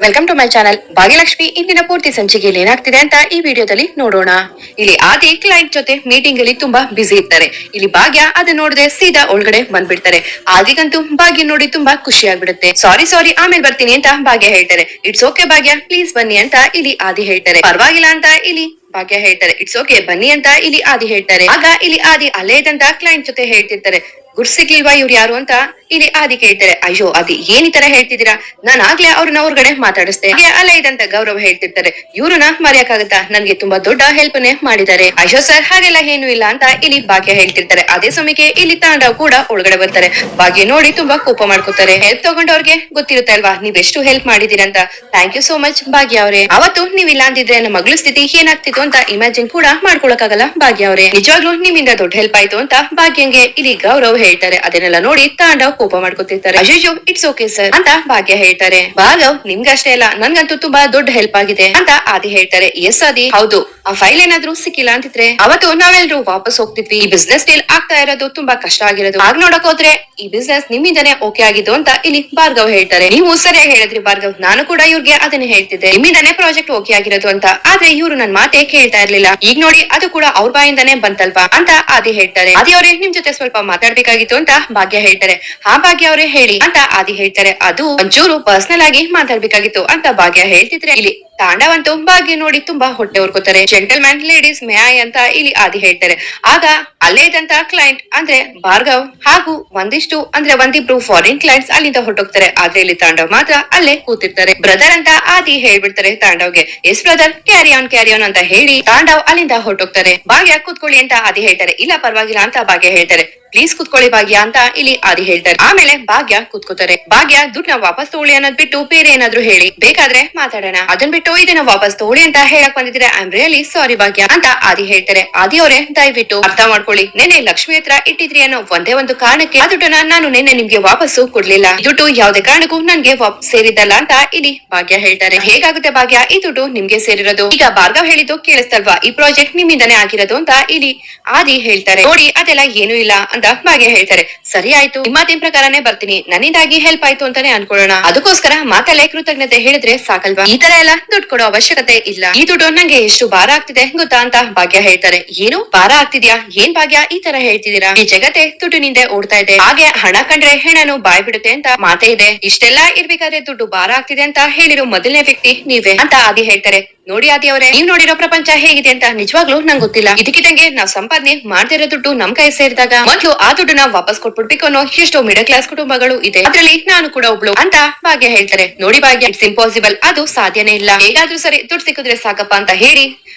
Welcome to my channel. Bhagyalakshmi ಇಂದಿನ ಪೂರ್ತಿ ಸಂಚಿಕೆಯಲ್ಲಿ ಏನಾಗ್ತಿದೆ ಅಂತ ಈ ವಿಡಿಯೋದಲ್ಲಿ ನೋಡೋಣ. ಇಲ್ಲಿ ಆದಿ ಕ್ಲೈಂಟ್ ಜೊತೆ ಮೀಟಿಂಗ್ ಅಲ್ಲಿ ತುಂಬಾ ಬಿಸಿ ಇರ್ತಾರೆ. ಇಲ್ಲಿ ಭಾಗ್ಯ ಅದನ್ನ ನೋಡದೆ ಸೀದಾ ಒಳಗಡೆ ಬಂದ್ಬಿಡ್ತಾರೆ. ಆದಿಗಂತೂ ಭಾಗ್ಯ ನೋಡಿ ತುಂಬಾ ಖುಷಿ ಆಗ್ಬಿಡುತ್ತೆ. ಸಾರಿ ಆಮೇಲೆ ಬರ್ತೀನಿ ಅಂತ ಭಾಗ್ಯ ಹೇಳ್ತಾರೆ. ಇಟ್ಸ್ ಓಕೆ ಭಾಗ್ಯ, ಪ್ಲೀಸ್ ಬನ್ನಿ ಅಂತ ಇಲ್ಲಿ ಆದಿ ಹೇಳ್ತಾರೆ. ಪರವಾಗಿಲ್ಲ ಅಂತ ಇಲ್ಲಿ ಭಾಗ್ಯ ಹೇಳ್ತಾರೆ. ಇಟ್ಸ್ ಓಕೆ ಬನ್ನಿ ಅಂತ ಇಲ್ಲಿ ಆದಿ ಹೇಳ್ತಾರೆ. ಆಗ ಇಲ್ಲಿ ಆದಿ ಅಲ್ಲೇ ಇದ್ದಂತ ಕ್ಲೈಂಟ್ ಜೊತೆ ಹೇಳ್ತಿರ್ತಾರೆ, ಗುರ್ಸಿಗ್ಲಿಲ್ವಾ ಇವ್ರು ಯಾರು ಅಂತ ಇಲ್ಲಿ ಆದಿ ಕೇಳ್ತಾರೆ. ಅಯ್ಯೋ ಆದಿ ಏನ್ ಈ ತರ ಹೇಳ್ತಿದ್ದೀರಾ, ನಾನ್ ಆಗ್ಲೇ ಅವ್ರನ್ನ ಹೊರಗಡೆ ಮಾತಾಡಿಸ್ತೆ. ಅಲ್ಲೇ ಇದಂತ ಗೌರವ್ ಹೇಳ್ತಿರ್ತಾರೆ, ಇವ್ರನ್ನ ಮರೆಯಕ್ಕಾಗತ್ತಾ, ನನ್ಗೆ ತುಂಬಾ ದೊಡ್ಡ ಹೆಲ್ಪ್ ನೇ ಮಾಡಿದ್ದಾರೆ. ಅಯ್ಯೋ ಸರ್ ಹಾಗೆಲ್ಲ ಏನು ಇಲ್ಲ ಅಂತ ಇಲ್ಲಿ ಭಾಗ್ಯ ಹೇಳ್ತಿರ್ತಾರೆ. ಅದೇ ಸಮಯಕ್ಕೆ ಇಲ್ಲಿ ತಾಂಡವ್ ಕೂಡ ಒಳಗಡೆ ಬರ್ತಾರೆ. ಭಾಗ್ಯ ನೋಡಿ ತುಂಬಾ ಕೋಪ ಮಾಡ್ಕೋತಾರೆ. ಹೆಲ್ಪ್ ತಗೊಂಡವ್ರಿಗೆ ಗೊತ್ತಿರುತ್ತೆ ಅಲ್ವಾ ನೀವ್ ಎಷ್ಟು ಹೆಲ್ಪ್ ಮಾಡಿದೀರಂತ. Thank you so much Bhagya ಅವರೇ. ಅವತ್ತು ನೀವ್ ಇಲ್ಲ ಅಂದಿದ್ರೆ ನಮ್ಮ ಮಗಳ ಸ್ಥಿತಿ ಏನಾಗ್ತಿತ್ತು ಅಂತ ಇಮ್ಯಾಜಿನ್ ಕೂಡ ಮಾಡ್ಕೊಳಕ್ಕಾಗಲ್ಲ ಭಾಗ್ಯ ಅವರೇ. ನಿಜವಾಗ್ಲೂ ನಿಮ್ಮಿಂದ ದೊಡ್ಡ ಹೆಲ್ಪ್ ಆಯ್ತು ಅಂತ ಭಾಗ್ಯಂಗೆ ಇಲ್ಲಿ ಗೌರವ್ ಹೇಳ್ತಾರೆ. ಅದನ್ನೆಲ್ಲ ನೋಡಿ ತಾಂಡವ್ ಕೋಪ ಮಾಡ್ಕೊತಿರ್ತಾರೆ. ಅಯ್ಯೋ ಇಟ್ಸ್ ಓಕೆ ಸರ್ ಅಂತ ಭಾಗ್ಯ ಹೇಳ್ತಾರೆ. ಭಾರ್ಗವ್ ನಿಮ್ಗಷ್ಟೇ ಅಲ್ಲ ನನ್ಗಂತೂ ತುಂಬಾ ದೊಡ್ಡ ಹೆಲ್ಪ್ ಆಗಿದೆ ಅಂತ ಆದಿ ಹೇಳ್ತಾರೆ. ಎಸ್ ಆದಿ ಹೌದು, ಆ ಫೈಲ್ ಏನಾದ್ರೂ ಸಿಕ್ಕಿಲ್ಲ ಅಂತಿದ್ರೆ ಅವತ್ತು ನಾವೆಲ್ಲರೂ ವಾಪಸ್ ಹೋಗ್ತಿದ್ವಿ. ಈ ಬಿಸ್ನೆಸ್ ಡೀಲ್ ಆಗ್ತಾ ಇರೋದು ತುಂಬಾ ಕಷ್ಟ ಆಗಿರೋದು. ಆಗ ನೋಡಕ್ ಹೋದ್ರೆ ಈ ಬಿಸ್ನೆಸ್ ನಿಮ್ಮಿಂದನೇ ಓಕೆ ಆಗಿದ್ದು ಅಂತ ಇಲ್ಲಿ ಭಾರ್ಗವ್ ಹೇಳ್ತಾರೆ. ನೀವು ಸರಿಯಾಗಿ ಹೇಳಿದ್ರಿ ಭಾರ್ಗವ್, ನಾನು ಕೂಡ ಇವ್ರಿಗೆ ಅದನ್ನೇ ಹೇಳ್ತಿದ್ದೆ, ನಿಮ್ಮಿಂದನೇ ಪ್ರಾಜೆಕ್ಟ್ ಓಕೆ ಆಗಿರೋದು ಅಂತ. ಆದ್ರೆ ಇವ್ರು ನನ್ ಮಾತೇ ಕೇಳ್ತಾ ಇರ್ಲಿಲ್ಲ. ಈಗ ನೋಡಿ ಅದು ಕೂಡ ಅವ್ರ ಬಾಯಿಂದಾನೇ ಬಂತಲ್ವಾ ಅಂತ ಆದಿ ಹೇಳ್ತಾರೆ. ಆದಿ ಅವರೇ ನಿಮ್ ಜೊತೆ ಸ್ವಲ್ಪ ಮಾತಾಡ್ಬೇಕಾಗಿತ್ತು ಅಂತ ಭಾಗ್ಯ ಹೇಳ್ತಾರೆ. ಹಾ ಭಾಗ್ಯ ಅವರೇ ಹೇಳಿ ಅಂತ ಆದಿ ಹೇಳ್ತಾರೆ. ಅದು ಒಂಚೂರು ಪರ್ಸನಲ್ ಆಗಿ ಮಾತಾಡ್ಬೇಕಾಗಿತ್ತು ಅಂತ ಭಾಗ್ಯ ಹೇಳ್ತಿದ್ರೆ ಇಲ್ಲಿ ತಾಂಡವಂತೂ ಭಾಗ್ಯ ನೋಡಿ ತುಂಬಾ ಹೊಟ್ಟೆ ಹೊರ್ಕೋತಾರೆ. ಜೆಂಟಲ್ಮ್ಯಾನ್ ಲೇಡೀಸ್ ಮೇ ಐ ಅಂತ ಇಲ್ಲಿ ಆದಿ ಹೇಳ್ತಾರೆ. ಆಗ ಅಲ್ಲೇ ಇದ್ದಂತ ಕ್ಲೈಂಟ್ ಅಂದ್ರೆ ಭಾರ್ಗವ್ ಹಾಗೂ ಒಂದಿಬ್ರು ಫಾರಿನ್ ಕ್ಲೈಂಟ್ಸ್ ಅಲ್ಲಿಂದ ಹೊರಟೋಗ್ತಾರೆ. ಆದ್ರೆ ಇಲ್ಲಿ ತಾಂಡವ್ ಮಾತ್ರ ಅಲ್ಲೇ ಕೂತಿರ್ತಾರೆ. ಬ್ರದರ್ ಅಂತ ಆದಿ ಹೇಳ್ಬಿಡ್ತಾರೆ ತಾಂಡವ್ಗೆ. ಎಸ್ ಬ್ರದರ್, ಕ್ಯಾರಿ ಆನ್ ಅಂತ ಹೇಳಿ ತಾಂಡವ್ ಅಲ್ಲಿಂದ ಹೊರಟೋಗ್ತಾರೆ. ಭಾಗ್ಯ ಕೂತ್ಕೊಳ್ಳಿ ಅಂತ ಆದಿ ಹೇಳ್ತಾರೆ. ಇಲ್ಲ ಪರವಾಗಿಲ್ಲ ಅಂತ ಭಾಗ್ಯ ಹೇಳ್ತಾರೆ. ಪ್ಲೀಸ್ ಕುತ್ಕೊಳ್ಳಿ ಭಾಗ್ಯ ಅಂತ ಇಲ್ಲಿ ಆದಿ ಹೇಳ್ತಾರೆ. ಆಮೇಲೆ ಭಾಗ್ಯ ಕುತ್ಕೋತಾರೆ. ಭಾಗ್ಯ ದುಡ್ಡನ್ನ ವಾಪಸ್ ತಗೊಳ್ಳಿ ಅನ್ನೋದ್ ಬಿಟ್ಟು ಬೇರೆ ಏನಾದ್ರು ಹೇಳಿ, ಬೇಕಾದ್ರೆ ಮಾತಾಡೋಣ, ಅದನ್ ಬಿಟ್ಟು ಇದನ್ನ ವಾಪಸ್ ತಗೊಳ್ಳಿ ಅಂತ ಹೇಳಕ್ ಬಂದಿದ್ರೆ ಐ ಆಮ್ ರಿಯಲಿ ಸಾರಿ ಭಾಗ್ಯ ಅಂತ ಆದಿ ಹೇಳ್ತಾರೆ. ಆದಿ ಅವರೇ ದಯವಿಟ್ಟು ಅರ್ಥ ಮಾಡ್ಕೊಳ್ಳಿ, ನೆನ್ನೆ ಲಕ್ಷ್ಮಿ ಹತ್ರ ಇಟ್ಟಿದ್ರಿ ಅನ್ನೋ ಒಂದೇ ಒಂದು ಕಾರಣಕ್ಕೆ ಆ ದುಡ್ಡನ್ನ ನಾನು ನೆನ್ನೆ ನಿಮ್ಗೆ ವಾಪಸ್ಸು ಕೊಡ್ಲಿಲ್ಲ. ದುಡ್ಡು ಯಾವ್ದೇ ಕಾರಣಕ್ಕೂ ನನ್ಗೆ ಸೇರಿದಲ್ಲ ಅಂತ ಇಲ್ಲಿ ಭಾಗ್ಯ ಹೇಳ್ತಾರೆ. ಹೇಗಾಗುತ್ತೆ ಭಾಗ್ಯ, ಈ ದುಡ್ಡು ನಿಮ್ಗೆ ಸೇರಿರೋದು. ಈಗ ಭಾರ್ಗವ್ ಹೇಳಿದ್ದು ಕೇಳಿಸ್ತಲ್ವಾ, ಈ ಪ್ರಾಜೆಕ್ಟ್ ನಿಮ್ಮಿಂದಾನೇ ಆಗಿರೋದು ಅಂತ ಇಲ್ಲಿ ಆದಿ ಹೇಳ್ತಾರೆ. ನೋಡಿ ಅದೆಲ್ಲ ಏನು ಇಲ್ಲ ಅಂತ ಭಾಗ್ಯ ಹೇಳ್ತಾರೆ. ಸರಿ ಆಯ್ತು, ನಿಮ್ಮ ಮಾತಿನ ಪ್ರಕಾರನೇ ಬರ್ತೀನಿ, ನನ್ನಿಂದಾಗಿ ಹೆಲ್ಪ್ ಆಯ್ತು ಅಂತಾನೆ ಅನ್ಕೊಳ್ಳೋಣ. ಅದಕ್ಕೋಸ್ಕರ ಮಾತಲ್ಲೇ ಕೃತಜ್ಞತೆ ಹೇಳಿದ್ರೆ ಸಾಕಲ್ವಾ, ಈ ತರ ಎಲ್ಲ ದುಡ್ಡು ಕೊಡೋ ಅವಶ್ಯಕತೆ ಇಲ್ಲ. ಈ ದುಡ್ಡು ನಂಗೆ ಎಷ್ಟು ಭಾರ ಆಗ್ತಿದೆ ಗೊತ್ತಾ ಅಂತ ಭಾಗ್ಯ ಹೇಳ್ತಾರೆ. ಏನು ಭಾರ ಆಗ್ತಿದ್ಯಾ, ಏನ್ ಭಾಗ್ಯ ಈ ತರ ಹೇಳ್ತಿದೀರಾ, ಈ ಜಗತ್ತೆ ದುಡ್ಡಿನಿಂದ ಓಡ್ತಾ ಇದೆ, ಹಾಗೆ ಹಣ ಕಂಡ್ರೆ ಹೆಣನು ಬಾಯ್ ಬಿಡುತ್ತೆ ಅಂತ ಮಾತೇ ಇದೆ. ಇಷ್ಟೆಲ್ಲಾ ಇರ್ಬೇಕಾದ್ರೆ ದುಡ್ಡು ಭಾರ ಆಗ್ತಿದೆ ಅಂತ ಹೇಳಿರೋ ಮೊದಲನೇ ವ್ಯಕ್ತಿ ನೀವೇ ಅಂತ ಆದಿ ಹೇಳ್ತಾರೆ. ನೋಡಿ ಆದಿ ಅವರೇ, ನೀವ್ ನೋಡಿರೋ ಪ್ರಪಂಚ ಹೇಗಿದೆ ಅಂತ ನಿಜವಾಗ್ಲೂ ನಂಗೆ ಗೊತ್ತಿಲ್ಲ. ಇದಕ್ಕಿದಂಗೆ ನಾವ್ ಸಂಪಾದನೆ ಮಾಡ್ತಿರೋ ದುಡ್ಡು ನಮ್ ಕೈ ಸೇರಿದಾಗ ಮೊದ್ಲು ಆ ದುಡ್ಡನ್ನ ವಾಪಸ್ ಕೊಟ್ಬಿಡ್ಬೇಕು ಅನ್ನೋ ಎಷ್ಟೋ ಮಿಡಲ್ ಕ್ಲಾಸ್ ಕುಟುಂಬಗಳು ಇದೆ. ಅದ್ರಲ್ಲಿ ನಾನು ಕೂಡ ಒಬ್ಳು ಅಂತ ಭಾಗ್ಯ ಹೇಳ್ತಾರೆ. ನೋಡಿ ಭಾಗ್ಯ, ಇಟ್ಸ್ ಇಂಪಾಸಿಬಲ್, ಅದು ಸಾಧ್ಯನೇ ಇಲ್ಲ. ಹೇಗಾದ್ರೂ ಸರಿ ದುಡ್ಡು ಸಿಕ್ಕಿದ್ರೆ ಸಾಕಪ್ಪ ಅಂತ ಹೇಳಿ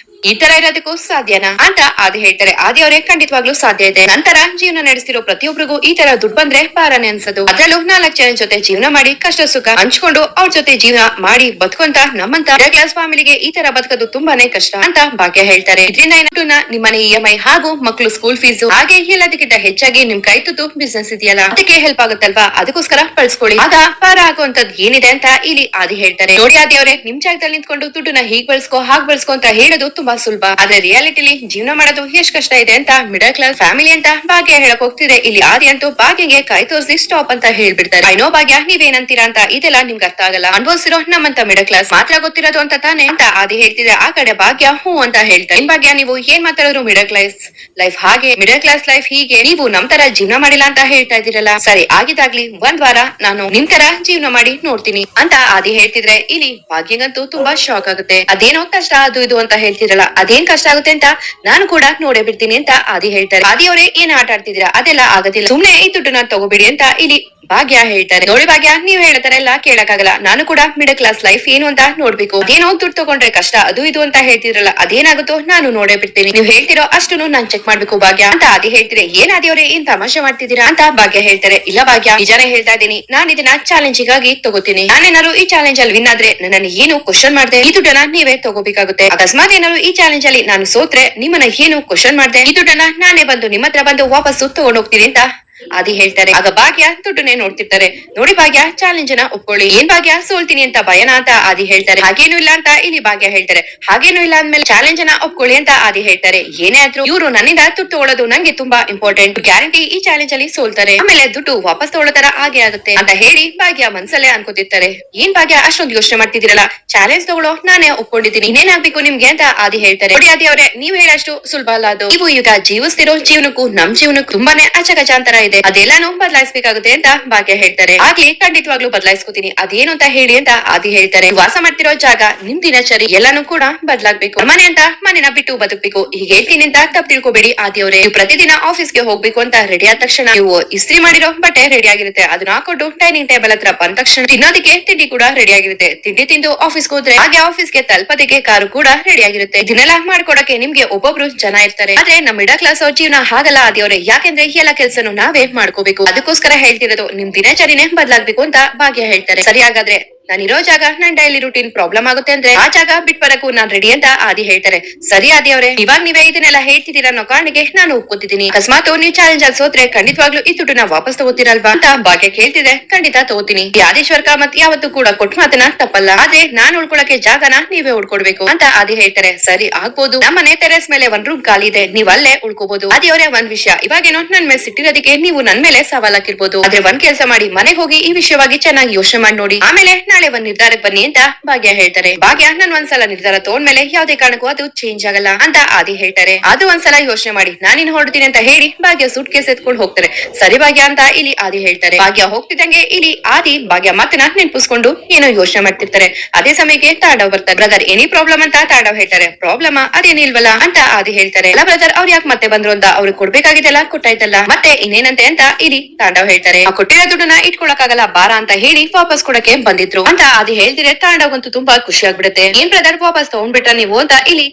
ಈ ತರ ಇರೋದಕ್ಕೂ ಸಾಧ್ಯನಾ ಅಂತ ಆದಿ ಹೇಳ್ತಾರೆ. ಆದಿ ಅವರೇ ಖಂಡಿತವಾಗ್ಲೂ ಸಾಧ್ಯ ಇದೆ. ನಂತರ ಜೀವನ ನಡೆಸ್ತಿರೋ ಪ್ರತಿಯೊಬ್ಬರಿಗೂ ಈ ತರ ದುಡ್ಡು ಬಂದ್ರೆ ಭಾರನೇ ಅನ್ಸೋದು. ಅದ್ರಲ್ಲೂ 4 ಜನ ಜೊತೆ ಜೀವನ ಮಾಡಿ ಕಷ್ಟ ಸುಖ ಹಂಚ್ಕೊಂಡು ಅವ್ರ ಜೊತೆ ಜೀವನ ಮಾಡಿ ಬದುಕಂತ ನಮ್ಮಂತ ಮಿಡಲ್ ಕ್ಲಾಸ್ ಫ್ಯಾಮಿಲಿಗೆ ಈ ತರ ಬದುಕೋದು ತುಂಬಾನೇ ಕಷ್ಟ ಅಂತ ಭಾಗ್ಯ ಹೇಳ್ತಾರೆ. ಇದರಿಂದ ನಿಮ್ಮನೆ EMI ಹಾಗೂ ಮಕ್ಳು ಸ್ಕೂಲ್ ಫೀಸು ಹಾಗೆ ಎಲ್ಲದಕ್ಕಿಂತ ಹೆಚ್ಚಾಗಿ ನಿಮ್ ಕೈ ತುತ್ತು ಬಿಸ್ನೆಸ್ ಇದೆಯಲ್ಲ, ಅದಕ್ಕೆ ಹೆಲ್ಪ್ ಆಗುತ್ತಲ್ವಾ, ಅದಕ್ಕೋಸ್ಕರ ಬಳಸ್ಕೊಳ್ಳಿ. ಆಗ ಭಾರ ಆಗುವಂತದ್ ಏನಿದೆ ಅಂತ ಇಲ್ಲಿ ಆದಿ ಹೇಳ್ತಾರೆ. ನೋಡಿ ಆದಿ ಅವರೇ, ನಿಮ್ ಜಾಗದಲ್ಲಿ ನಿಂತ್ಕೊಂಡು ದುಡ್ಡನ್ನ ಹೀಗ್ ಬಳಸ್ಕೋ ಹಾಗ್ ಬಳಸ್ಕೊ ಅಂತ ಹೇಳೋದು ತುಂಬಾ ಸುಲಭ, ಆದ್ರೆ ರಿಯಾಲಿಟಿಲಿ ಜೀವನ ಮಾಡೋದು ಎಷ್ಟ್ ಕಷ್ಟ ಇದೆ ಅಂತ ಮಿಡಲ್ ಕ್ಲಾಸ್ ಫ್ಯಾಮಿಲಿ ಅಂತ ಭಾಗ್ಯ ಹೇಳಕ್ ಹೋಗ್ತಿದೆ. ಇಲ್ಲಿ ಆದಿ ಅಂತೂ ಭಾಗ್ಯಗೆ ಕೈ ತೋರಿಸಿ ಸ್ಟಾಪ್ ಅಂತ ಹೇಳ್ಬಿಡ್ತಾರೆ. ಐನೋ ಭಾಗ್ಯ, ನೀವೇನಂತೀರಾ ಅಂತ, ಇದೆಲ್ಲ ನಿಮ್ಗೆ ಅರ್ಥ ಆಗಲ್ಲ, ಅನ್ಭವಿಸಿರೋ ನಮ್ಮಂತ ಮಿಡಲ್ ಕ್ಲಾಸ್ ಮಾತ್ರ ಗೊತ್ತಿರೋದು ಅಂತ ತಾನೆ ಅಂತ ಆದಿ ಹೇಳ್ತಿದೆ. ಆ ಕಡೆ ಭಾಗ್ಯ ಹೂ ಅಂತ ಹೇಳ್ತಾರೆ. ಏನ್ ಭಾಗ್ಯ, ನೀವು ಏನ್ ಮಾತಾಡಿದ್ರು ಮಿಡಲ್ ಕ್ಲಾಸ್ ಲೈಫ್ ಹಾಗೆ, ಮಿಡಲ್ ಕ್ಲಾಸ್ ಲೈಫ್ ಹೀಗೆ, ನೀವು ನಮ್ ತರ ಜೀವನ ಮಾಡಿಲ್ಲ ಅಂತ ಹೇಳ್ತಾ ಇದೀರಲ್ಲ. ಸರಿ ಆಗಿದಾಗ್ಲಿ, ಒಂದ್ ವಾರ ನಾನು ನಿಮ್ ತರ ಜೀವನ ಮಾಡಿ ನೋಡ್ತೀನಿ ಅಂತ ಆದಿ ಹೇಳ್ತಿದ್ರೆ ಇಲ್ಲಿ ಭಾಗ್ಯಗಂತೂ ತುಂಬಾ ಶಾಕ್ ಆಗುತ್ತೆ. ಅದೇನೋ ಕಷ್ಟ ಅದು ಇದು ಅಂತ ಹೇಳ್ತಿರಲ್ಲ, ಅದೇನ್ ಕಷ್ಟ ಆಗುತ್ತೆ ಅಂತ ನಾನು ಕೂಡ ನೋಡೇ ಬಿಡ್ತೀನಿ ಅಂತ ಆದಿ ಹೇಳ್ತಾರೆ. ಆದಿ ಅವರೇ ಏನ್ ಆಟ ಆಡ್ತಿದ್ದೀರಾ, ಅದೆಲ್ಲ ಆಗೋದಿಲ್ಲ, ಸುಮ್ನೆ ಈ ದುಡ್ಡನ್ನ ತಗೋಬಿಡಿ ಅಂತ ಇಲ್ಲಿ ಭಾಗ್ಯ ಹೇಳ್ತಾರೆ. ನೋಡಿ ಭಾಗ್ಯ, ನೀವ್ ಹೇಳ್ತಾರೆ ಎಲ್ಲ ಕೇಳಕ್ಕಾಗಲ್ಲ, ನಾನು ಕೂಡ ಮಿಡಲ್ ಕ್ಲಾಸ್ ಲೈಫ್ ಏನು ಅಂತ ನೋಡ್ಬೇಕು. ಅದೇನೋ ದುಡ್ಡು ತಗೊಂಡ್ರೆ ಕಷ್ಟ ಅದು ಇದು ಅಂತ ಹೇಳ್ತಿದ್ರಲ್ಲ, ಅದೇನಾಗುತ್ತೋ ನಾನು ನೋಡೇ ಬಿಡ್ತೀನಿ, ನೀವ್ ಹೇಳ್ತಿರೋ ಅಷ್ಟನ್ನು ನಾನ್ ಚೆಕ್ ಮಾಡ್ಬೇಕು ಭಾಗ್ಯ ಅಂತ ಆದಿ ಹೇಳ್ತಿದ್ರೆ. ಏನ್ ಆದಿ ಅವರೇ ಏನ್ ತಮಾಷೆ ಮಾಡ್ತಿದ್ದೀರಾ ಅಂತ ಭಾಗ್ಯ ಹೇಳ್ತಾರೆ. ಇಲ್ಲ ಭಾಗ್ಯ, ನಿಜಾನೇ ಹೇಳ್ತಾ ಇದ್ದೀನಿ, ನಾನ್ ಇದನ್ನ ಚಾಲೆಂಜಿಂಗ್ ಆಗಿ ತಗೋತೀನಿ. ನಾನೇನಾದ್ರು ಈ ಚಾಲೆಂಜ್ ಅಲ್ಲಿ ವಿನ್ ಆದ್ರೆ ನನ್ನನ್ನು ಏನು ಕ್ವಶನ್ ಮಾಡ್ದೆ ಈ ದುಡ್ಡನ್ನ ನೀವೇ ತಗೋಬೇಕಾಗುತ್ತೆ. ಅಕಸ್ಮಾತ್ ಏನಾದ್ರು ಈ ಚಾಲೆಂಜ್ ಅಲ್ಲಿ ನಾನು ಸೋತ್ರೆ ನಿಮ್ಮನ್ನ ಏನು ಕ್ವಶನ್ ಮಾಡ್ದೆ ಈ ದುಡ್ಡನ್ನ ನಾನೇ ಬಂದು ನಿಮ್ಮ ಹತ್ರ ಬಂದು ವಾಪಸ್ಸು ತಗೊಂಡ್ ಹೋಗ್ತೀನಿ ಅಂತ ಆದಿ ಹೇಳ್ತಾರೆ. ಆಗ ಭಾಗ್ಯ ದುಡ್ಡನ್ನೇ ನೋಡ್ತಿರ್ತಾರೆ. ನೋಡಿ ಭಾಗ್ಯ, ಚಾಲೆಂಜ್ ನ ಒಪ್ಕೊಳ್ಳಿ. ಏನ್ ಭಾಗ್ಯ, ಸೋಲ್ತೀನಿ ಅಂತ ಭಯನಾ ಅಂತ ಆದಿ ಹೇಳ್ತಾರೆ. ಹಾಗೇನು ಇಲ್ಲ ಅಂತ ಇಲ್ಲಿ ಭಾಗ್ಯ ಹೇಳ್ತಾರೆ. ಹಾಗೇನು ಇಲ್ಲ ಅಂದ್ಮೇಲೆ ಚಾಲೆಂಜ್ ನ ಒಪ್ಕೊಳ್ಳಿ ಅಂತ ಆದಿ ಹೇಳ್ತಾರೆ. ಏನೇ ಆದ್ರೂ ಇವ್ರು ನನ್ನಿಂದ ದುಡ್ಡು ತಗೊಳ್ಳೋದು ನಂಗೆ ತುಂಬಾ ಇಂಪಾರ್ಟೆಂಟ್, ಗ್ಯಾರಂಟಿ ಈ ಚಾಲೆಂಜ್ ಅಲ್ಲಿ ಸೋಲ್ತಾರೆ, ಆಮೇಲೆ ದುಡ್ಡು ವಾಪಸ್ ತಗೊಳ್ಳೋ ತರ ಹಾಗೆ ಆಗುತ್ತೆ ಅಂತ ಹೇಳಿ ಭಾಗ್ಯ ಮನ್ಸಲ್ಲೇ ಅನ್ಕೋತಿರ್ತಾರೆ. ಏನ್ ಭಾಗ್ಯ ಅಷ್ಟೊಂದು ಯೋಚನೆ ಮಾಡ್ತಿದ್ದೀರಲ್ಲ, ಚಾಲೆಂಜ್ ತಗೊಳ್ಳೋ ನಾನೇ ಒಪ್ಕೊಂಡಿದ್ದೀನಿ, ಇನ್ನೇನಾಗ್ಬೇಕು ನಿಮ್ಗೆ ಅಂತ ಆದಿ ಹೇಳ್ತಾರೆ. ನೋಡಿ ಆದಿ ಅವರೇ, ನೀವ್ ಹೇಳಷ್ಟು ಸುಲಭ ಅಲ್ಲ ಅದು. ನೀವು ಈಗ ಜೀವಿಸ್ತಿರೋ ಜೀವನಕ್ಕೂ ನಮ್ ಜೀವನಕ್ಕೂ ತುಂಬಾನೇ ಅಚಕಚಾಂತರ ಇದೆ, ಅದೆಲ್ಲಾನು ಬದಲಾಯಿಸಬೇಕಾಗುತ್ತೆ ಅಂತ ಭಾಗ್ಯ ಹೇಳ್ತಾರೆ. ಆಗ್ಲಿ, ಖಂಡಿತವಾಗ್ಲೂ ಬದಲಾಯಿಸ್ಕೊತೀನಿ, ಅದೇನು ಅಂತ ಹೇಳಿ ಅಂತ ಆದಿ ಹೇಳ್ತಾರೆ. ವಾಸ ಮಾಡ್ತಿರೋ ಜಾಗ, ನಿಮ್ ದಿನಚರಿ ಎಲ್ಲಾನು ಕೂಡ ಬದಲಾಗ್ಬೇಕು. ಮನೆ ಅಂತ ಮನೆನ ಬಿಟ್ಟು ಬದುಕ್ಬೇಕು. ಈಗ ಹೇಳ್ತೀನಿ ಅಂತ ತಪ್ಪು ತಿಳ್ಕೊಬೇಡಿ ಆದಿ ಅವರೇ. ನೀವು ಪ್ರತಿದಿನ ಆಫೀಸ್ಗೆ ಹೋಗ್ಬೇಕು ಅಂತ ರೆಡಿ ಆದ ತಕ್ಷಣ ನೀವು ಇಸ್ತ್ರಿ ಮಾಡಿರೋ ಬಟ್ಟೆ ರೆಡಿ ಆಗಿರುತ್ತೆ, ಅದನ್ನ ಹಾಕೊಂಡು ಡೈನಿಂಗ್ ಟೇಬಲ್ ಹತ್ರ ಬಂದ ತಕ್ಷಣ ತಿನ್ನೋದಕ್ಕೆ ತಿಂಡಿ ಕೂಡ ರೆಡಿ ಆಗಿರುತ್ತೆ. ತಿಂಡಿ ತಿಂದು ಆಫೀಸ್ಗೆ ಹೋದ್ರೆ ಹಾಗೆ ಆಫೀಸ್ಗೆ ತಲುಪೋದಕ್ಕೆ ಕಾರು ಕೂಡ ರೆಡಿ ಆಗಿರುತ್ತೆ. ಇದನ್ನೆಲ್ಲ ಮಾಡ್ಕೊಡಕ್ಕೆ ನಿಮ್ಗೆ ಒಬ್ಬೊಬ್ರು ಜನ ಇರ್ತಾರೆ. ಆದ್ರೆ ನಮ್ ಮಿಡಲ್ ಕ್ಲಾಸ್ ಜೀವನ ಹಾಗಲ್ಲ ಆದಿ ಅವರೇ, ಯಾಕೆಂದ್ರೆ ಎಲ್ಲ ಕೆಲ್ಸನು ನಾವೇ ಮಾಡ್ಕೋಬೇಕು. ಅದಕ್ಕೋಸ್ಕರ ಹೇಳ್ತಿರೋದು, ನಿಮ್ ದಿನಚರಿನೇ ಬದಲಾಗ್ಬೇಕು ಅಂತ ಭಾಗ್ಯ ಹೇಳ್ತಾರೆ. ಸರಿ, ಹಾಗಾದ್ರೆ ನಾನಿರೋ ಜಾಗ ನನ್ ಡೈಲಿ ರೂಟೀನ್ ಪ್ರಾಬ್ಲಮ್ ಆಗುತ್ತೆ ಅಂದ್ರೆ ಆ ಜಾಗ ಬಿಟ್ ಬರಕ್ಕೂ ನಾನ್ ರೆಡಿ ಅಂತ ಆದಿ ಹೇಳ್ತಾರೆ. ಸರಿ ಆದಿ ಅವರೇ, ಇವಾಗ ನೀವೇ ಇದನ್ನೆಲ್ಲ ಹೇಳ್ತಿದ್ದೀರಾ ಅನ್ನೋ ಕಾರಣಕ್ಕೆ ನಾನು ಒಪ್ಕೋತಿದ್ದೀನಿ. ಅಕಸ್ಮಾತ್ ನೀವು ಚಾಲೆಂಜ್ ಅಲ್ಲಿ ಸೋತ್ರೆ ಖಂಡಿತವಾಗ್ಲೂ ಈ ದುಡ್ಡನ್ನ ವಾಪಸ್ ತಗೋತೀರಲ್ವಾ ಅಂತ ಭಾಗ್ಯ ಕೇಳ್ತಿದೆ. ಖಂಡಿತ ತಗೋತೀನಿ. ಈ ಆದೇಶ್ವರ್ ಕಾಮತ್ ಯಾವತ್ತೂ ಕೂಡ ಕೊಟ್ಟ ಮಾತನ್ನ ತಪ್ಪಲ್ಲ, ಆದ್ರೆ ನಾನ್ ಉಳ್ಕೊಳಕ್ಕೆ ಜಾಗನ ನೀವೇ ಉಳ್ಕೊಡ್ಬೇಕು ಅಂತ ಆದಿ ಹೇಳ್ತಾರೆ. ಸರಿ, ಆಗ್ಬೋದು, ನಮ್ಮನೆ ಟೆರೆಸ್ ಮೇಲೆ ಒಂದ್ ರೂಮ್ ಖಾಲಿ ಇದೆ, ನೀವ್ ಅಲ್ಲೇ ಉಳ್ಕೋಬಹುದು. ಆದಿ ಅವರೇ, ಒಂದ್ ವಿಷಯ, ಇವಾಗೇನೋ ನನ್ ಮೇಲೆ ಸಿಟ್ಟಿರೋದಕ್ಕೆ ನೀವು ನನ್ ಮೇಲೆ ಸವಾಲಾಕಿರ್ಬೋದು, ಆದ್ರೆ ಒಂದ್ ಕೆಲಸ ಮಾಡಿ, ಮನೆಗೆ ಹೋಗಿ ಈ ವಿಷಯವಾಗಿ ಚೆನ್ನಾಗಿ ಯೋಚನೆ ಮಾಡಿ ನೋಡಿ, ಆಮೇಲೆ ನಾಳೆ ಒಂದ್ ನಿರ್ಧಾರಕ್ಕೆ ಬನ್ನಿ ಅಂತ ಭಾಗ್ಯ ಹೇಳ್ತಾರೆ. ಭಾಗ್ಯ, ನನ್ ಒಂದ್ಸಲ ನಿರ್ಧಾರ ತಗೊಂಡ್ಮೇಲೆ ಯಾವ್ದೇ ಕಾರಣಕ್ಕೂ ಅದು ಚೇಂಜ್ ಆಗಲ್ಲ ಅಂತ ಆದಿ ಹೇಳ್ತಾರೆ. ಅದು ಒಂದ್ಸಲ ಯೋಚನೆ ಮಾಡಿ, ನಾನಿನ್ ಹೊರಡ್ತೀನಿ ಅಂತ ಹೇಳಿ ಭಾಗ್ಯ ಸೂಟ್ ಕೇಸ್ ಎತ್ಕೊಂಡು ಹೋಗ್ತಾರೆ. ಸರಿ ಭಾಗ್ಯ ಅಂತ ಇಲ್ಲಿ ಆದಿ ಹೇಳ್ತಾರೆ. ಭಾಗ್ಯ ಹೋಗ್ತಿದ್ದಂಗೆ ಇಲ್ಲಿ ಆದಿ ಭಾಗ್ಯ ಮಾತನ್ನ ನೆನ್ಪಿಸ್ಕೊಂಡು ಏನೋ ಯೋಚನೆ ಮಾಡ್ತಿರ್ತಾರೆ. ಅದೇ ಸಮಯಕ್ಕೆ ತಾಂಡವ್ ಬರ್ತಾರೆ. ಬ್ರದರ್, ಎನಿ ಪ್ರಾಬ್ಲಮ್ ಅಂತ ತಾಂಡವ್ ಹೇಳ್ತಾರೆ. ಪ್ರಾಬ್ಲಮ್ ಅದೇನಿಲ್ವಲ್ಲ ಅಂತ ಆದಿ ಹೇಳ್ತಾರೆ. ಅಲ್ಲ ಬ್ರದರ್, ಅವ್ರು ಯಾಕೆ ಮತ್ತೆ ಬಂದ್ರು ಅಂತ, ಅವ್ರಿಗೆ ಕೊಡ್ಬೇಕಾಗಿದ್ದೆಲ್ಲ ಕೊಟ್ಟಾಯ್ತಲ್ಲ, ಮತ್ತೆ ಇನ್ನೇನಂತೆ ಅಂತ ಇಲ್ಲಿ ತಾಂಡವ್ ಹೇಳ್ತಾರೆ. ಆ ಕೊಟ್ಟಿರೋ ದುಡ್ಡನ್ನ ಇಟ್ಕೊಳಕ್ಕಾಗಲ್ಲ, ಬಾರ ಅಂತ ಹೇಳಿ ವಾಪಸ್ ಕೊಡಕ್ಕೆ ಬಂದಿದ್ರು ಅಂತ ಆದಿ ಹೇಳ್ತಿದ್ರೆ ತಾಂಡವ್ಗಂತೂ ತುಂಬಾ ಖುಷಿ ಆಗ್ಬಿಡುತ್ತೆ. ಏನ್ ಬ್ರದರ್, ವಾಪಸ್ ತಗೊಂಡ್ಬಿಟ್ರ ನೀವು ಅಂತ ಇಲ್ಲಿ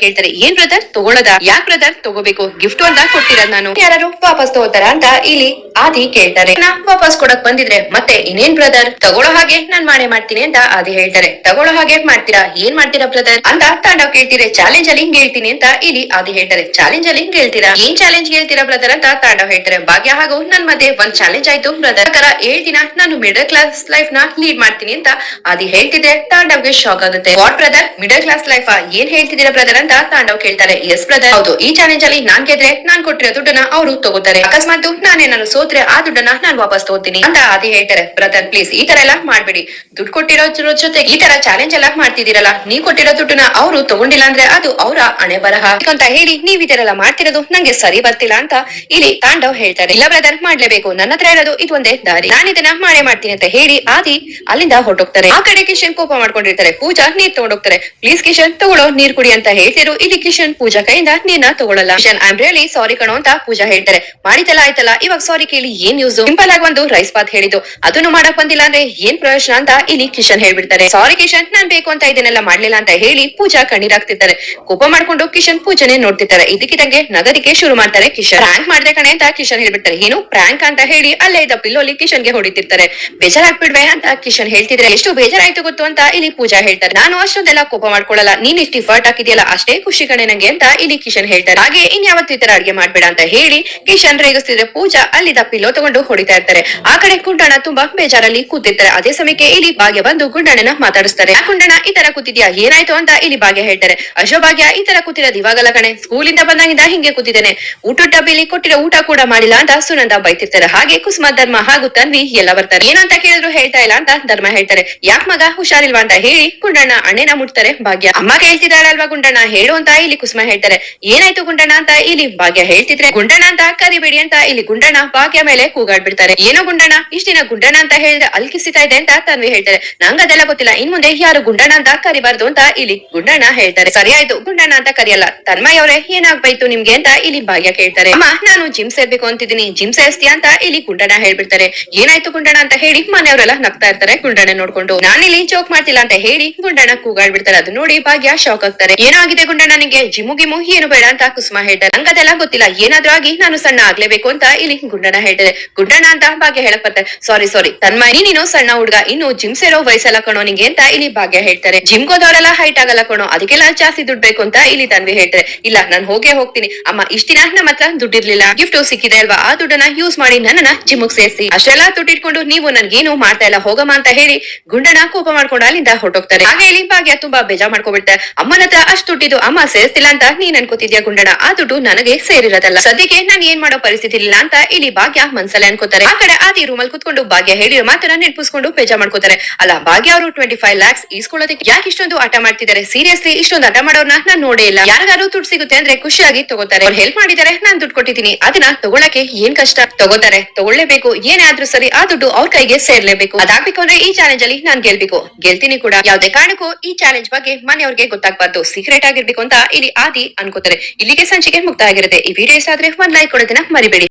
ಕೇಳ್ತಾರೆ. ಏನ್ ಬ್ರದರ್, ತಗೊಳ್ಳೋದ? ಯಾಕ್ ಬ್ರದರ್, ತಗೋಬೇಕು, ಗಿಫ್ಟ್ ಅಂತ ಕೊಟ್ಟಿರೋದ್ ನಾನು, ಯಾರು ವಾಪಸ್ ತಗೋತಾರ ಅಂತ ಇಲ್ಲಿ ಆದಿ ಕೇಳ್ತಾರೆ. ವಾಪಸ್ ಕೊಡಕ್ ಬಂದಿದ್ರೆ ಮತ್ತೆ ಇನ್ನೇನ್ ಬ್ರದರ್, ತಗೊಳ್ಳೋ ಹಾಗೆ ನಾನ್ ಮಾಡೇ ಮಾಡ್ತೀನಿ ಅಂತ ಆದಿ ಹೇಳ್ತಾರೆ. ತಗೊಳ್ಳೋ ಹಾಗೆ ಮಾಡ್ತೀರಾ, ಏನ್ ಮಾಡ್ತೀರಾ ಬ್ರದರ್ ಅಂತ ತಾಂಡವ್ ಕೇಳ್ತೀರಿ. ಚಾಲೆಂಜ್ ಅಲ್ಲಿ ಹಿಂಗ್ ಹೇಳ್ತೀನಿ ಅಂತ ಇಲ್ಲಿ ಆದಿ ಹೇಳ್ತಾರೆ. ಚಾಲೆಂಜ್ ಅಲ್ಲಿ ಹಿಂಗ್ ಹೇಳ್ತೀರಾ, ಏನ್ ಚಾಲೆಂಜ್ ಹೇಳ್ತೀರಾ ಬ್ರದರ್ ಅಂತ ತಾಂಡವ್ ಹೇಳ್ತಾರೆ. ಭಾಗ್ಯ ಹಾಗೂ ನನ್ ಮಧ್ಯೆ ಒಂದ್ ಚಾಲೆಂಜ್ ಆಯ್ತು ಬ್ರದರ್, 7 ದಿನ ನಾನು ಮಿಡಲ್ ಕ್ಲಾಸ್ ಲೈಫ್ ನ ಲೀಡ್ ಮಾಡ್ತೀನಿ ಅಂತ ಆದಿ ಹೇಳ್ತಿದ್ರೆ ತಾಂಡವ್ಗೆ ಶಾಕ್ ಆಗುತ್ತೆ. What brother, middle class life ಏನ್ ಹೇಳ್ತಿದ್ದೀರಾ ಬ್ರದರ್ ಅಂತ ತಾಂಡವ್ ಕೇಳ್ತಾರೆ. ಎಸ್ ಬ್ರದರ್, ಹೌದು, ಈ ಚಾಲೆಂಜ್ ಅಲ್ಲಿ ನಾನ್ ಗೆದ್ರೆ ನಾನ್ ಕೊಟ್ಟಿರೋ ದುಡ್ಡನ್ನ ಅವರು ತಗೋತಾರೆ, ಅಕಸ್ಮಾತ್ ನಾನೇನಾದ್ರು ಸೋತ್ರೆ ಆ ದುಡ್ಡನ್ನ ನಾನ್ ವಾಪಸ್ ತಗೋತೀನಿ ಅಂತ ಆದಿ ಹೇಳ್ತಾರೆ. ಬ್ರದರ್ ಪ್ಲೀಸ್ ಈ ತರ ಎಲ್ಲ ಮಾಡ್ಬೇಡಿ, ದುಡ್ಡು ಕೊಟ್ಟಿರೋ ಜೊತೆ ಈ ತರ ಚಾಲೆಂಜ್ ಎಲ್ಲ ಮಾಡ್ತಿದ್ದೀರಲ್ಲ, ನೀವ್ ಕೊಟ್ಟಿರೋ ದುಡ್ಡನ್ನ ಅವರು ತಗೊಂಡಿಲ್ಲ ಅಂದ್ರೆ ಅದು ಅವರ ಹಣೆ ಬರಹ ಅಂತ ಹೇಳಿ ನೀವ್ ಈ ತರ ಎಲ್ಲ ಮಾಡ್ತಿರೋದು ನಂಗೆ ಸರಿ ಬರ್ತಿಲ್ಲ ಅಂತ ಇಲ್ಲಿ ತಾಂಡವ್ ಹೇಳ್ತಾರೆ. ಇಲ್ಲ ಬ್ರದರ್, ಮಾಡ್ಲೇಬೇಕು, ನನ್ನ ಹತ್ರ ಇರೋದು ಇದೊಂದೇ ದಾರಿ, ನಾನು ಇದನ್ನ ಮಾಡೇ ಮಾಡ್ತೀನಿ ಅಂತ ಹೇಳಿ ಆದಿ ಅಲ್ಲಿಂದ ಹೊರಟೋಗ್ತಾರೆ. ಆ ಕಡೆ ಕಿಶನ್ ಕೋಪ ಮಾಡ್ಕೊಂಡಿರ್ತಾರೆ. ಪೂಜಾ ನೀರ್ ತಗೊಂಡೋಗ್ತಾರೆ. ಪ್ಲೀಸ್ ಕಿಶನ್ ತಗೊಳ್ಳೋ, ನೀರ್ ಕುಡಿ ಅಂತ ಹೇಳ್ತಿರು. ಇಲ್ಲಿ ಕಿಶನ್ ಪೂಜಾ ಕೈಯಿಂದ ನೀರ್ನ ತಗೊಳ್ಳಲ್ಲ. Kishan, I am really sorry ಕಣೋ ಅಂತ ಪೂಜಾ ಹೇಳ್ತಾರೆ. ಮಾಡಿದೆಲ್ಲ ಆಯ್ತಲ್ಲ, ಇವಾಗ ಸಾರಿ ಕೇಳಿ ಏನ್ ಯೂಸ್, ಸಿಂಪಲ್ ಆಗಿ ಒಂದು ರೈಸ್ ಬಾತ್ ಹೇಳಿದ್ದು, ಅದನ್ನು ಮಾಡಕ್ ಬಂದಿಲ್ಲ ಅಂದ್ರೆ ಏನ್ ಪ್ರಯೋಜನ ಅಂತ ಇಲ್ಲಿ ಕಿಶನ್ ಹೇಳ್ಬಿಡ್ತಾರೆ. ಸಾರಿ ಕಿಶನ್, ನಾನ್ ಬೇಕು ಅಂತ ಇದನ್ನೆಲ್ಲ ಮಾಡ್ಲಿಲ್ಲ ಅಂತ ಹೇಳಿ ಪೂಜಾ ಕಣ್ಣೀರಾಗ್ತಿರ್ತಾರೆ. ಕೋಪ ಮಾಡ್ಕೊಂಡು ಕಿಶನ್ ಪೂಜಾನೆ ನೋಡ್ತಿರ್ತಾರೆ. ಇದಕ್ಕಿದಂಗೆ ನಗದಿಕ್ಕೆ ಶುರು ಮಾಡ್ತಾರೆ. ಕಿಶನ್, ಪ್ರಾಂಕ್ ಮಾಡ್ದೆ ಕಣೆ ಅಂತ ಕಿಶನ್ ಹೇಳ್ಬಿಡ್ತಾರೆ. ಏನು ಪ್ರಾಂಕ್ ಅಂತ ಹೇಳಿ ಅಲ್ಲೇ ಇದ್ದ ಪಿಲ್ಲೋಲಿ ಕಿಶನ್ಗೆ ಹೊಡಿತಿರ್ತಾರೆ. ಬೇಜಾರಾಗ್ಬಿಡ್ವೆ ಅಂತ ಕಿಶನ್ ಹೇಳ್ತಿದ್ರೆ. ಎಷ್ಟು ಬೇಜಾರಾಯ್ತು ಗೊತ್ತು ಅಂತ ಇಲ್ಲಿ ಪೂಜಾ ಹೇಳ್ತಾರೆ. ನಾನು ಅಷ್ಟೊಂದೆಲ್ಲ ಕೋಪ ಮಾಡ್ಕೊಳ್ಳಲ್ಲ, ನೀನ್ ಇಷ್ಟು ಇಫರ್ಟ್ ಹಾಕಿದ್ಯಲ್ಲ ಅಷ್ಟೇ ಖುಷಿ ಕಣೆ ನಂಗೆ ಅಂತ ಇಲ್ಲಿ ಕಿಶನ್ ಹೇಳ್ತಾರೆ. ಹಾಗೆ ಇನ್ಯಾವತ್ತು ಈ ತರ ಅಡ್ಗೆ ಮಾಡ್ಬೇಡ ಅಂತ ಹೇಳಿ ಕಿಶನ್ ರೇಗಿಸ್ತಿದ್ರೆ ಪೂಜಾ ಅಲ್ಲಿದ್ದ ಪಿಲ್ಲೋ ತಗೊಂಡು ಹೊಡಿತಾ ಇರ್ತಾರೆ. ಆ ಕಡೆ ಗುಂಡಣ್ಣ ತುಂಬಾ ಬೇಜಾರಲ್ಲಿ ಕೂತಿರ್ತಾರೆ. ಅದೇ ಸಮಯಕ್ಕೆ ಇಲ್ಲಿ ಭಾಗ್ಯ ಬಂದು ಗುಂಡಣ್ಣನ ಮಾತಾಡಿಸ್ತಾರೆ. ಗುಂಡಣ್ಣ ಈ ತರ ಕೂತಿದ್ಯಾ, ಏನಾಯ್ತು ಅಂತ ಇಲ್ಲಿ ಭಾಗ್ಯ ಹೇಳ್ತಾರೆ. ಅಶೋ ಭಾಗ್ಯ, ಈ ತರ ಕೂತಿರೋದು ಇವಾಗಲ್ಲ ಕಣೆ, ಸ್ಕೂಲಿಂದ ಬಂದಾಗಿಂದ ಹಿಂಗೆ ಕೂತಿದ್ದೇನೆ, ಊಟದ ಡಬ್ಬಿಲಿ ಕೊಟ್ಟಿರೋ ಊಟ ಕೂಡ ಮಾಡಿಲ್ಲ ಅಂತ ಸುನಂದ ಬೈತಿರ್ತಾರೆ. ಹಾಗೆ ಕುಸುಮ, ಧರ್ಮ ಹಾಗೂ ತನ್ವಿ ಎಲ್ಲ ಬರ್ತಾರೆ. ಏನಂತ ಕೇಳಿದ್ರು ಹೇಳ್ತಾ ಇಲ್ಲ ಅಂತ ಧರ್ಮ ಹೇಳ್ತಾರೆ. ಯಾಕ್ ಮಗ ಹುಷಾರಿಲ್ವಾ ಅಂತ ಹೇಳಿ ಗುಂಡಣ್ಣ ಅಣ್ಣನ ಮುಟ್ತಾರೆ. ಭಾಗ್ಯ, ಅಮ್ಮ ಕೇಳ್ತಿದ್ದಾಳಲ್ವಾ ಗುಂಡಣ್ಣ, ಹೇಳು ಅಂತ ಇಲ್ಲಿ ಕುಸುಮ ಹೇಳ್ತಾರೆ. ಏನಾಯ್ತು ಗುಂಡಣ್ಣ ಅಂತ ಇಲ್ಲಿ ಭಾಗ್ಯ ಹೇಳ್ತಿದ್ರೆ. ಗುಂಡಣ್ಣ ಅಂತ ಕರಿಬೇಡಿ ಅಂತ ಇಲ್ಲಿ ಗುಂಡಣ್ಣ ಭಾಗ್ಯ ಮೇಲೆ ಕೂಗಾಡ್ಬಿಡ್ತಾರೆ. ಏನೋ ಗುಂಡಣ್ಣ, ಇಷ್ಟ ದಿನ ಗುಂಡಣ್ಣ ಅಂತ ಹೇಳಿದ್ರೆ ಅಲ್ಕಿಸ್ತಾ ಇದೆ ಅಂತ ತನ್ವಿ ಹೇಳ್ತಾರೆ. ನಂಗ ಅದೆಲ್ಲ ಗೊತ್ತಿಲ್ಲ, ಇನ್ ಮುಂದೆ ಯಾರು ಗುಂಡಣ್ಣ ಅಂತ ಕರಿಬಾರ್ದು ಅಂತ ಇಲ್ಲಿ ಗುಂಡಣ್ಣ ಹೇಳ್ತಾರೆ. ಸರಿ ಆಯ್ತು, ಗುಂಡಣ್ಣ ಅಂತ ಕರಿಯಲ್ಲ. ತನ್ಮಯ್ ಅವರೇ, ಏನಾಗ್ಬೈತು ನಿಮ್ಗೆ ಅಂತ ಇಲ್ಲಿ ಭಾಗ್ಯ ಕೇಳ್ತಾರೆ. ಅಮ್ಮ, ನಾನು ಜಿಮ್ ಸೇರ್ಬೇಕು ಅಂತಿದ್ದೀನಿ, ಜಿಮ್ ಸೇರ್ಸ್ತೀಯ ಅಂತ ಇಲ್ಲಿ ಗುಂಡಣ್ಣ ಹೇಳ್ಬಿಡ್ತಾರೆ. ಏನಾಯ್ತು ಗುಂಡಣ್ಣ ಅಂತ ಹೇಳಿ ಮನೆಯವರೆಲ್ಲ ನಗ್ತಾ ಇರ್ತಾರೆ ಗುಂಡಣ್ಣ ನೋಡ್ಕೊಂಡು. ನಾನಿಲ್ಲಿ ಜೋಕ್ ಮಾಡ್ತಿಲ್ಲ ಅಂತ ಹೇಳಿ ಗುಂಡಣ್ಣ ಕೂಗಾಡ್ಬಿಡ್ತಾರೆ. ಅದು ನೋಡಿ ಭಾಗ್ಯ ಶಾಕ್ ಆಗ್ತಾರೆ. ಏನೋ ಆಗಿದೆ ಗುಂಡಣ್ಣ, ನಿಂಗೆ ಜಿಮ್ಮು ಗಿಮ್ಮು ಏನು ಬೇಡ ಅಂತ ಕುಸುಮ ಹೇಳ್ತಾರೆ. ನಂಗದೆಲ್ಲ ಗೊತ್ತಿಲ್ಲ, ಏನಾದ್ರೂ ಆಗಿ ನಾನು ಸಣ್ಣ ಆಗ್ಲೇಬೇಕು ಅಂತ ಇಲ್ಲಿ ಗುಂಡಣ್ಣ ಹೇಳ್ತಾರೆ. ಗುಂಡಣ್ಣ ಅಂತ ಭಾಗ್ಯ ಹೇಳಕ್ ಬರ್ತಾರೆ. ಸಾರಿ ತನ್ಮಯಿ, ನೀನು ಸಣ್ಣ ಹುಡ್ಗ, ಇನ್ನು ಜಿಮ್ ಸೇರೋ ವಯಸ್ಸೆಲ್ಲ ಕಣೋ ನಿಂಗೆ ಅಂತ ಇಲ್ಲಿ ಭಾಗ್ಯ ಹೇಳ್ತಾರೆ. ಜಿಮ್ ಹೋದವರೆಲ್ಲ ಹೈಟ್ ಆಗಲ್ಲ ಕಣೋ, ಅದಕ್ಕೆಲ್ಲ ಜಾಸ್ತಿ ದುಡ್ಡು ಬೇಕು ಅಂತ ಇಲ್ಲಿ ತನ್ವಿ ಹೇಳ್ತಾರೆ. ಇಲ್ಲ, ನಾನು ಹೋಗೇ ಹೋಗ್ತೀನಿ ಅಮ್ಮ, ಇಷ್ಟ ದಿನ ನಮ್ಮ ಹತ್ರ ದುಡ್ಡಿರ್ಲಿಲ್ಲ, ಗಿಫ್ಟ್ ಸಿಕ್ಕಿದೆ ಅಲ್ವಾ, ಆ ದುಡ್ಡನ್ನ ಯೂಸ್ ಮಾಡಿ ನನ್ನನ್ನ ಜಿಮ್ಗೆ ಸೇರಿಸಿ, ಅಷ್ಟೆಲ್ಲ ದುಡ್ಡಿಟ್ಕೊಂಡು ನೀವು ನನ್ಗೇನು ಮಾಡ್ತಾ ಇಲ್ಲ, ಹೋಗಮ್ಮ ಅಂತ ಹೇಳಿ ಗುಂಡಣ್ಣ ಕೋಪ ಮಾಡ್ಕೊಂಡು ಅಲ್ಲಿಂದ ಹೊರಟೋಗ್ತಾರೆ. ಹಾಗೆ ಇಲ್ಲಿ ಭಾಗ್ಯ ತುಂಬಾ ಬೇಜಾರ್ ಮಾಡ್ಕೊಬಿಡ್ತಾರೆ. ಅಮ್ಮನ ಹತ್ರ ಅಷ್ಟು ದುಡ್ಡಿದ್ದು ಅಮ್ಮ ಸೇರಿಸ್ತಿಲ್ಲ ಅಂತ ನೀನ್ ಅನ್ಕೋತಿದ್ಯಾ ಗುಂಡಣ್ಣ, ಆ ದುಡ್ಡು ನನಗೆ ಸೇರಿರೋದಲ್ಲ, ಸದ್ಯಕ್ಕೆ ನಾನ್ ಏನ್ ಮಾಡೋ ಪರಿಸ್ಥಿತಿ ಇಲ್ಲ ಅಂತ ಇಲ್ಲಿ ಭಾಗ್ಯ ಮನ್ಸಲ್ಲೇ ಅನ್ಕೋತಾರೆ. ಆ ಕಡೆ ಆದಿ ರೂಮಲ್ಲಿ ಕುತ್ಕೊಂಡು ಭಾಗ್ಯ ಹೇಳಿರೋ ಮಾತನ್ನ ನೆನಪಿಸ್ಕೊಂಡು ಬೇಜಾರ್ ಮಾಡ್ಕೋತಾರೆ. ಅಲ್ಲ, ಭಾಗ್ಯ ಅವರು 25 lakhs ಈಸ್ಕೊಳ್ಳೋದಕ್ಕೆ ಯಾಕೆ ಇಷ್ಟೊಂದು ಆಟ ಮಾಡ್ತಿದ್ದಾರೆ? ಸೀರಿಯಸ್ಲಿ ಇಷ್ಟೊಂದು ಆಟ ಮಾಡೋರ್ನ ನಾನ್ ನೋಡೇ ಇಲ್ಲ. ಯಾರಿಗಾರು ದುಡ್ಡು ಸಿಗುತ್ತೆ ಅಂದ್ರೆ ಖುಷಿಯಾಗಿ ತಗೋತಾರೆ. ಅವ್ರು ಹೆಲ್ಪ್ ಮಾಡಿದ್ದಾರೆ, ನಾನ್ ದುಡ್ಡು ಕೊಟ್ಟಿದ್ದೀನಿ, ಅದನ್ನ ತಗೊಳಕ್ಕೆ ಏನ್ ಕಷ್ಟ? ತಗೋತಾರೆ, ತಗೊಳ್ಳೇಬೇಕು, ಏನೇ ಆದ್ರೂ ಸರಿ ಆ ದುಡ್ಡು ಅವ್ರ ಕೈಗೆ ಸೇರ್ಲೇಬೇಕು. ಅದಾಗ್ಬೇಕು ಅಂದ್ರೆ ಈ ಚಾಲೆಂಜ್ ಅಲ್ಲಿ ನಾನ್ ಗೆಲ್ಬೇಕು, ಗೆಲ್ತೀನಿ ಕೂಡ. ಯಾವ್ದೇ ಕಾರಣಕ್ಕೂ ಈ ಚಾಲೆಂಜ್ ಬಗ್ಗೆ ಮನೆಯವ್ರಿಗೆ ಗೊತ್ತಾಗ್ಬಾರ್ದು, ಸೀಕ್ರೆಟ್ ಆಗಿರ್ಬೇಕು ಅಂತ ಇಲ್ಲಿ ಆದಿ ಅನ್ಕೋತಾರೆ. ಇಲ್ಲಿಗೆ ಸಂಚಿಕೆ ಮುಕ್ತ ಆಗಿರುತ್ತೆ. ಈ ವಿಡಿಯೋ ಇಷ್ಟ ಆದ್ರೆ ಒಂದ್ ಲೈಕ್ ಕೊಡೋದನ್ನ ಮರಿಬೇಡಿ.